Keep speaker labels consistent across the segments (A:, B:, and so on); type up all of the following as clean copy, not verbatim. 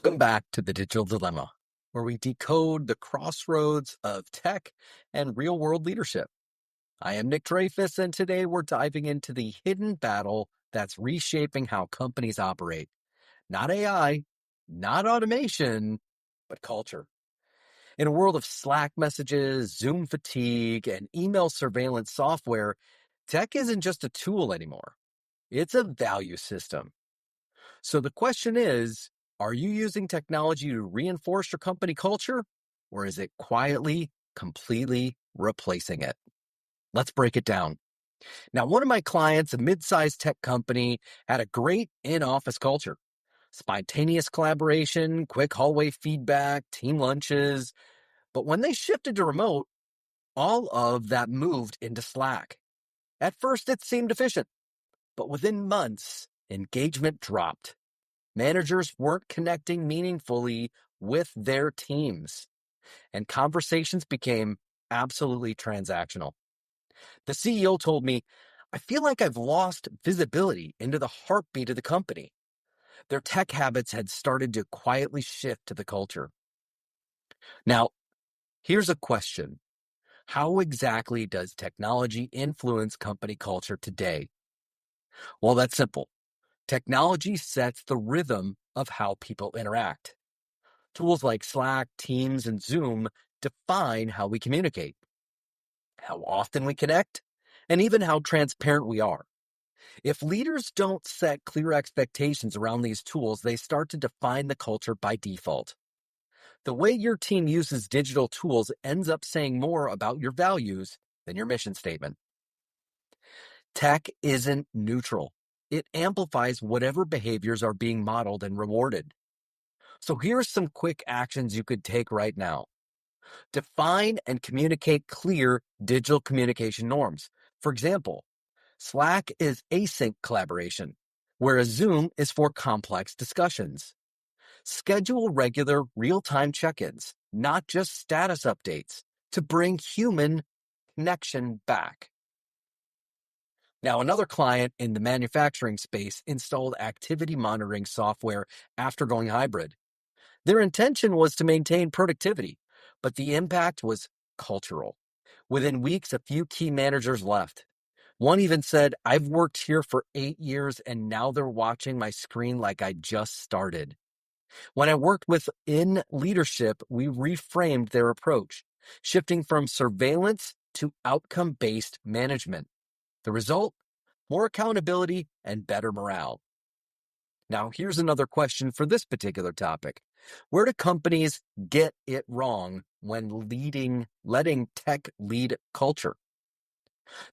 A: Welcome back to the Digital Dilemma, where we decode the crossroads of tech and real world leadership. I am Nick Dreyfus, and today we're diving into the hidden battle that's reshaping how companies operate. Not AI, not automation, but culture. In a world of Slack messages, Zoom fatigue, and email surveillance software, tech isn't just a tool anymore. It's a value system. So the question is, are you using technology to reinforce your company culture, or is it quietly, completely replacing it? Let's break it down. Now, one of my clients, a mid-sized tech company, had a great in-office culture. Spontaneous collaboration, quick hallway feedback, team lunches. But when they shifted to remote, all of that moved into Slack. At first, it seemed efficient, but within months, engagement dropped. Managers weren't connecting meaningfully with their teams, and conversations became absolutely transactional. The CEO told me, I feel like I've lost visibility into the heartbeat of the company. Their tech habits had started to quietly shift to the culture. Now, here's a question. How exactly does technology influence company culture today? Well, that's simple. Technology sets the rhythm of how people interact. Tools like Slack, Teams, and Zoom define how we communicate, how often we connect, and even how transparent we are. If leaders don't set clear expectations around these tools, they start to define the culture by default. The way your team uses digital tools ends up saying more about your values than your mission statement. Tech isn't neutral. It amplifies whatever behaviors are being modeled and rewarded. So here's some quick actions you could take right now. Define and communicate clear digital communication norms. For example, Slack is async collaboration, whereas Zoom is for complex discussions. Schedule regular real-time check-ins, not just status updates, to bring human connection back. Now, another client in the manufacturing space installed activity monitoring software after going hybrid. Their intention was to maintain productivity, but the impact was cultural. Within weeks, a few key managers left. One even said, I've worked here for 8 years and now they're watching my screen like I just started. When I worked within leadership, we reframed their approach, shifting from surveillance to outcome-based management. The result? More accountability and better morale. Now, here's another question for this particular topic. Where do companies get it wrong when letting tech lead culture?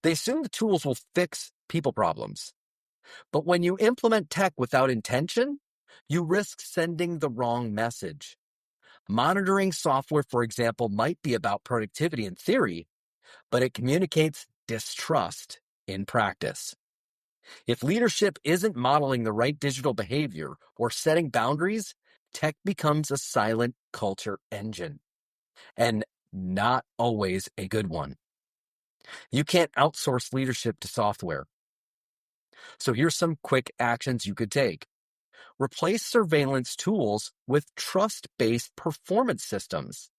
A: They assume the tools will fix people problems. But when you implement tech without intention, you risk sending the wrong message. Monitoring software, for example, might be about productivity in theory, but it communicates distrust in practice. If leadership isn't modeling the right digital behavior or setting boundaries, tech becomes a silent culture engine, and not always a good one. You can't outsource leadership to software. So here's some quick actions you could take. Replace surveillance tools with trust-based performance systems.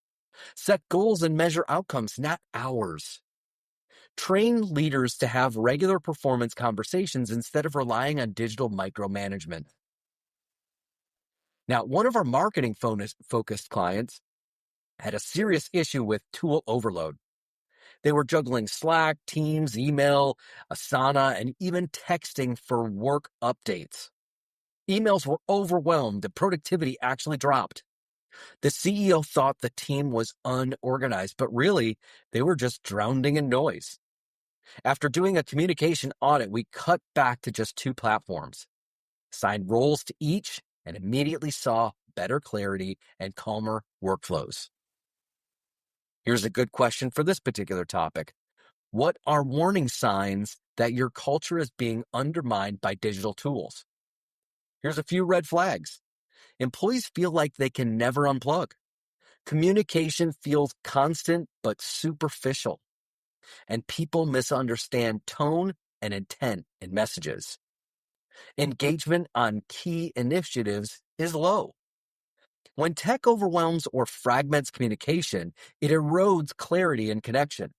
A: Set goals and measure outcomes, not hours. Train leaders to have regular performance conversations instead of relying on digital micromanagement. Now, one of our marketing focused clients had a serious issue with tool overload. They were juggling Slack, Teams, email, Asana, and even texting for work updates. Emails were overwhelmed. The productivity actually dropped. The CEO thought the team was unorganized, but really, they were just drowning in noise. After doing a communication audit, we cut back to just 2 platforms, assigned roles to each, and immediately saw better clarity and calmer workflows. Here's a good question for this particular topic. What are warning signs that your culture is being undermined by digital tools? Here's a few red flags. Employees feel like they can never unplug. Communication feels constant but superficial. And people misunderstand tone and intent in messages. Engagement on key initiatives is low. When tech overwhelms or fragments communication, it erodes clarity and connection,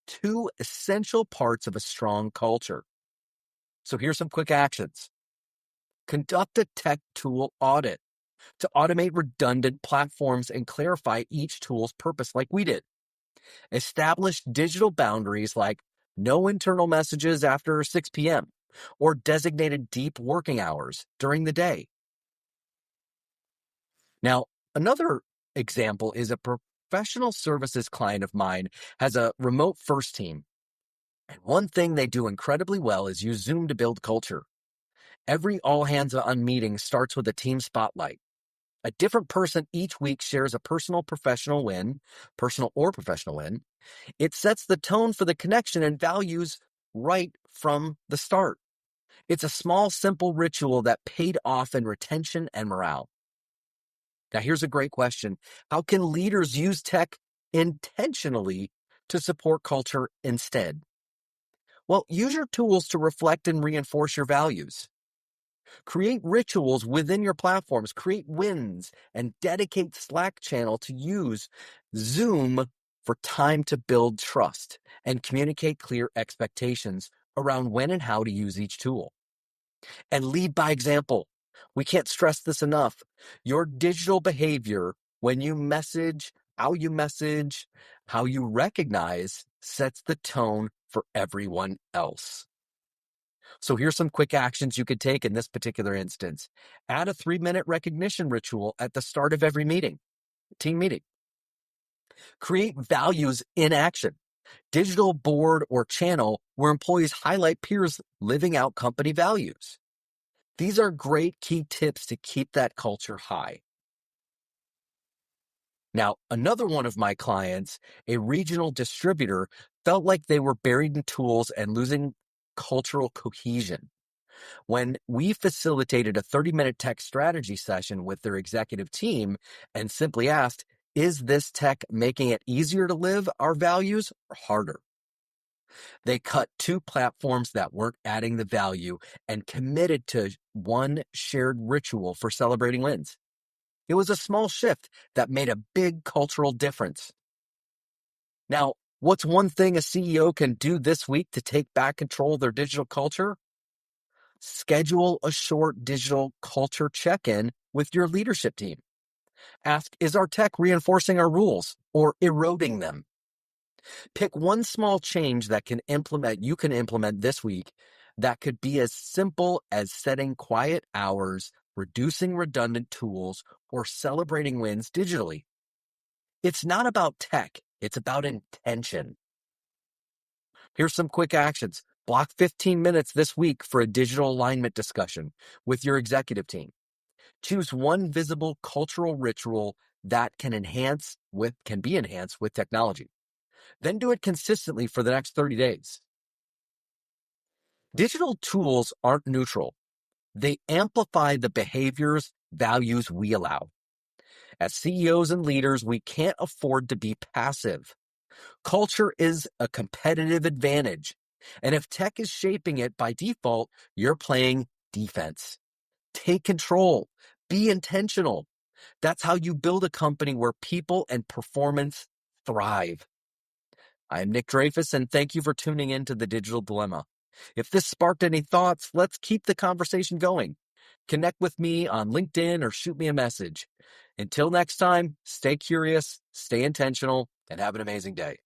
A: two essential parts of a strong culture. So here's some quick actions. Conduct a tech tool audit to automate redundant platforms and clarify each tool's purpose like we did. Establish digital boundaries like no internal messages after 6 p.m. or designated deep working hours during the day. Now, another example is a professional services client of mine has a remote first team. And one thing they do incredibly well is use Zoom to build culture. Every all hands on meeting starts with a team spotlight. A different person each week shares a personal or professional win. It sets the tone for the connection and values right from the start. It's a small, simple ritual that paid off in retention and morale. Now, here's a great question. How can leaders use tech intentionally to support culture instead? Well, use your tools to reflect and reinforce your values. Create rituals within your platforms, create wins, and dedicate Slack channel to use Zoom for time to build trust and communicate clear expectations around when and how to use each tool. And lead by example. We can't stress this enough. Your digital behavior, when you message, how you recognize, sets the tone for everyone else. So here's some quick actions you could take in this particular instance. Add a 3-minute recognition ritual at the start of every team meeting. Create values in action. Digital board or channel where employees highlight peers living out company values. These are great key tips to keep that culture high. Now, another one of my clients, a regional distributor, felt like they were buried in tools and losing cultural cohesion. When we facilitated a 30-minute tech strategy session with their executive team and simply asked, is this tech making it easier to live our values or harder? They cut 2 platforms that weren't adding the value and committed to one shared ritual for celebrating wins. It was a small shift that made a big cultural difference. Now, what's one thing a CEO can do this week to take back control of their digital culture? Schedule a short digital culture check-in with your leadership team. Ask, is our tech reinforcing our rules or eroding them? Pick one small change that you can implement this week that could be as simple as setting quiet hours, reducing redundant tools, or celebrating wins digitally. It's not about tech, it's about intention. Here's some quick actions. Block 15 minutes this week for a digital alignment discussion with your executive team. Choose one visible cultural ritual that can be enhanced with technology. Then do it consistently for the next 30 days. Digital tools aren't neutral. They amplify the behaviors, values we allow. As CEOs and leaders, we can't afford to be passive. Culture is a competitive advantage. And if tech is shaping it by default, you're playing defense. Take control. Be intentional. That's how you build a company where people and performance thrive. I'm Nick Dreyfus, and thank you for tuning in to The Digital Dilemma. If this sparked any thoughts, let's keep the conversation going. Connect with me on LinkedIn or shoot me a message. Until next time, stay curious, stay intentional, and have an amazing day.